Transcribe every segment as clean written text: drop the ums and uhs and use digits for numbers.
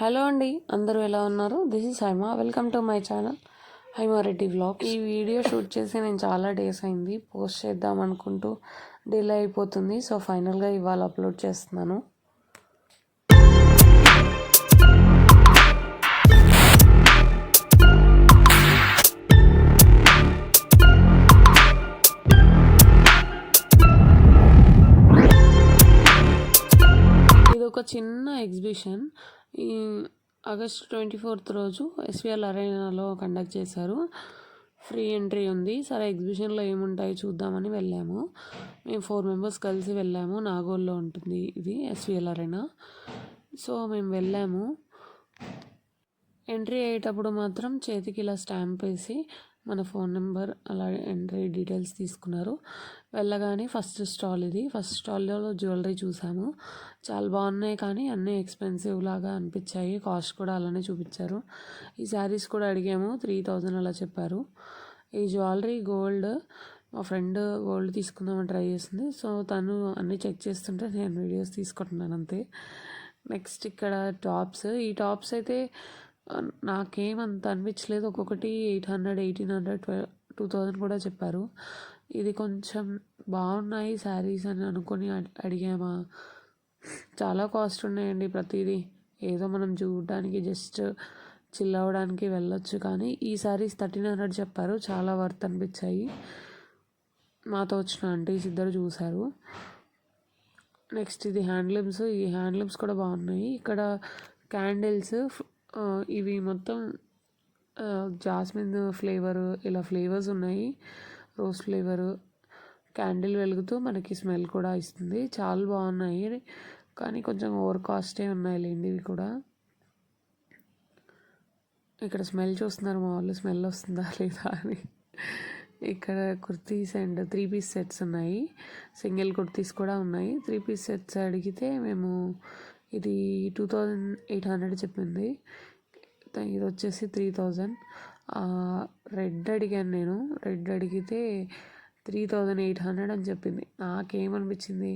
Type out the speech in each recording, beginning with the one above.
Hello అండి, అందరూ ఎలా ఉన్నారు? This is Haima. Welcome to my channel Haima Reddy vlog. ఈ వీడియో షూట్ చేసి నేను చాలా డేస్ అయింది. పోస్ట్ చేద్దాం అనుకుంటూ డిలే అయిపోతుంది. సో ఫైనల్గా ఇవాళ అప్లోడ్ చేస్తున్నాను. ఇది ఒక చిన్న ఎగ్జిబిషన్. ఈ ఆగస్ట్ 24th రోజు ఎస్విఎల్ అరేనాలో కండక్ట్ చేశారు. ఫ్రీ ఎంట్రీ ఉంది. సరే ఎగ్జిబిషన్లో ఏముంటాయో చూద్దామని వెళ్ళాము. మేము 4 మెంబర్స్ కలిసి వెళ్ళాము. నాగోల్లో ఉంటుంది ఇది ఎస్విఎల్ అరేనా. సో మేము వెళ్ళాము. ఎంట్రీ అయ్యేటప్పుడు మాత్రం చేతికి ఇలా స్టాంప్ వేసి మన ఫోన్ నెంబర్ అలా ఎంట్రీ డీటెయిల్స్ తీసుకున్నారు. వెళ్ళగానే ఫస్ట్ స్టాల్ ఇది. ఫస్ట్ స్టాల్లో జ్యువెలరీ చూసాము. చాలా బాగున్నాయి, కానీ అన్నీ ఎక్స్పెన్సివ్ లాగా అనిపించాయి. కాస్ట్ కూడా అలానే చూపించారు. ఈ శారీస్ కూడా అడిగాము, 3000 అలా చెప్పారు. ఈ జ్యువెలరీ గోల్డ్, మా ఫ్రెండ్ గోల్డ్ తీసుకుందామని ట్రై చేస్తుంది. సో తను అన్నీ చెక్ చేస్తుంటే నేను వీడియోస్ తీసుకుంటున్నాను అంతే. నెక్స్ట్ ఇక్కడ టాప్స్. ఈ టాప్స్ అయితే నాకేమంత అనిపించలేదు. ఒక్కొక్కటి 800, 1800, 2000 కూడా చెప్పారు. ఇది కొంచెం బాగున్నాయి శారీస్ అని అనుకొని అడిగామా. చాలా కాస్ట్ ఉన్నాయండి ప్రతిదీ. ఏదో మనం చూడడానికి జస్ట్ చిల్ అవ్వడానికి వెళ్ళొచ్చు, కానీ ఈ శారీస్ 1300 చెప్పారు. చాలా వర్త్ అనిపించాయి. మాతో వచ్చిన ఆంటీస్ ఇద్దరు చూశారు. నెక్స్ట్ ఇది హ్యాండ్లూమ్స్. ఈ హ్యాండ్లూమ్స్ కూడా బాగున్నాయి. ఇక్కడ క్యాండిల్స్, ఇవి మొత్తం జాస్మిన్ ఫ్లేవరు, ఇలా ఫ్లేవర్స్ ఉన్నాయి. రోజ్ ఫ్లేవరు క్యాండిల్ వెలుగుతూ మనకి స్మెల్ కూడా ఇస్తుంది. చాలా బాగున్నాయి, కానీ కొంచెం ఓవర్ కాస్టే ఉన్నాయి లేండి ఇవి కూడా. ఇక్కడ స్మెల్ చూస్తున్నారు మా వాళ్ళు, స్మెల్ వస్తుందా లేదా అని. ఇక్కడ కుర్తీస్ అండ్ 3 పీస్ సెట్స్ ఉన్నాయి. సింగిల్ కుర్తీస్ కూడా ఉన్నాయి. 3 పీస్ సెట్స్ అడిగితే మేము ఇది 2800 చెప్పింది. ఇది వచ్చేసి 3000. రెడ్ అడిగాను నేను. రెడ్ అడిగితే 3800 అని చెప్పింది. నాకేమనిపించింది,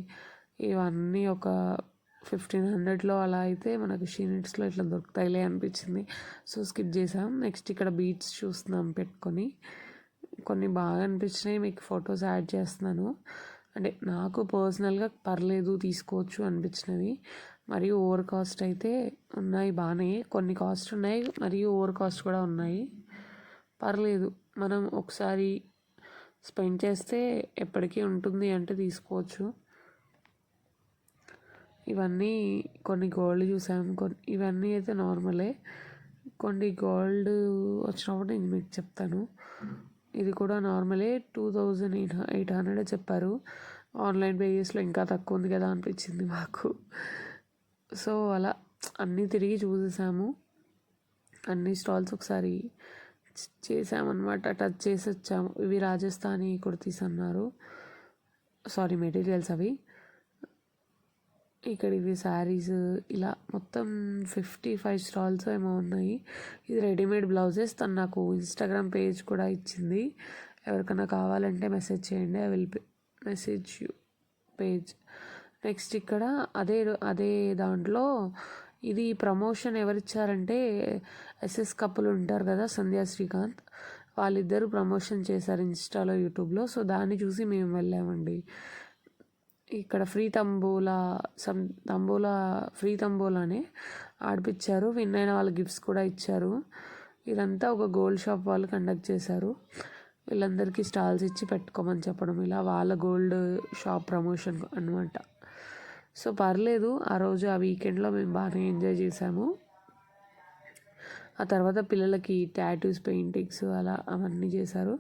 ఇవన్నీ ఒక 1500లో అలా అయితే మనకు షీనిట్స్లో ఇట్లా దొరుకుతాయిలే అనిపించింది. సో స్కిప్ చేసాం. నెక్స్ట్ ఇక్కడ బీట్స్ చూస్తున్నాం పెట్టుకొని. కొన్ని బాగా అనిపించినాయి, మీకు ఫొటోస్ యాడ్ చేస్తున్నాను. అంటే నాకు పర్సనల్గా పర్లేదు, తీసుకోవచ్చు అనిపించినవి. మరియు ఓవర్ కాస్ట్ అయితే ఉన్నాయి బాగానే. కొన్ని కాస్ట్ ఉన్నాయి, మరియు ఓవర్ కాస్ట్ కూడా ఉన్నాయి. పర్లేదు, మనం ఒకసారి స్పెండ్ చేస్తే ఎప్పటికీ ఉంటుంది అంటే తీసుకోవచ్చు. ఇవన్నీ కొన్ని గోల్డ్ చూసాము. ఇవన్నీ అయితే నార్మలే. కొన్ని గోల్డ్ వచ్చినప్పుడు నేను మీకు చెప్తాను. ఇది కూడా నార్మలే. 2800 చెప్పారు. ఆన్లైన్ పేజెస్లో ఇంకా తక్కువ ఉంది కదా అనిపించింది మాకు. సో అలా అన్నీ తిరిగి చూసేసాము. అన్ని స్టాల్స్ ఒకసారి చేసామన్నమాట, టచ్ చేసి వచ్చాము. ఇవి రాజస్థానీ కుర్తీస్ అన్నారు, సారీ మెటీరియల్స్ అవి. ఇక్కడ ఇవి శారీస్, ఇలా మొత్తం 55 స్టాల్స్ ఏమో ఉన్నాయి. ఇది రెడీమేడ్ బ్లౌజెస్. తను నాకు ఇన్స్టాగ్రామ్ పేజ్ కూడా ఇచ్చింది. ఎవరికైనా కావాలంటే మెసేజ్ చేయండి, I will message you page. Next ఇక్కడ అదే దాంట్లో ఇది ప్రమోషన్ ఎవరిచ్చారంటే ఎస్ఎస్ కపుల్ ఉంటారు కదా, సంధ్యా శ్రీకాంత్, వాళ్ళిద్దరూ ప్రమోషన్ చేశారు ఇన్స్టాలో, యూట్యూబ్లో. సో దాన్ని చూసి మేము వెళ్ళామండి. ఇక్కడ ఫ్రీ తంబూలా ఫ్రీ తంబూలానే ఆడిపించారు. విన్ అయిన వాళ్ళ గిఫ్ట్స్ కూడా ఇచ్చారు. ఇదంతా ఒక గోల్డ్ షాప్ వాళ్ళు కండక్ట్ చేశారు. వీళ్ళందరికీ స్టాల్స్ ఇచ్చి పెట్టుకోమని చెప్పడం, ఇలా వాళ్ళ గోల్డ్ షాప్ ప్రమోషన్ అనమాట. సో పర్లేదు, ఆ రోజు ఆ వీకెండ్లో మేము బాగానే ఎంజాయ్ చేసాము. ఆ తర్వాత పిల్లలకి టాటూస్, పెయింటింగ్స్ అలా అవన్నీ చేశారు.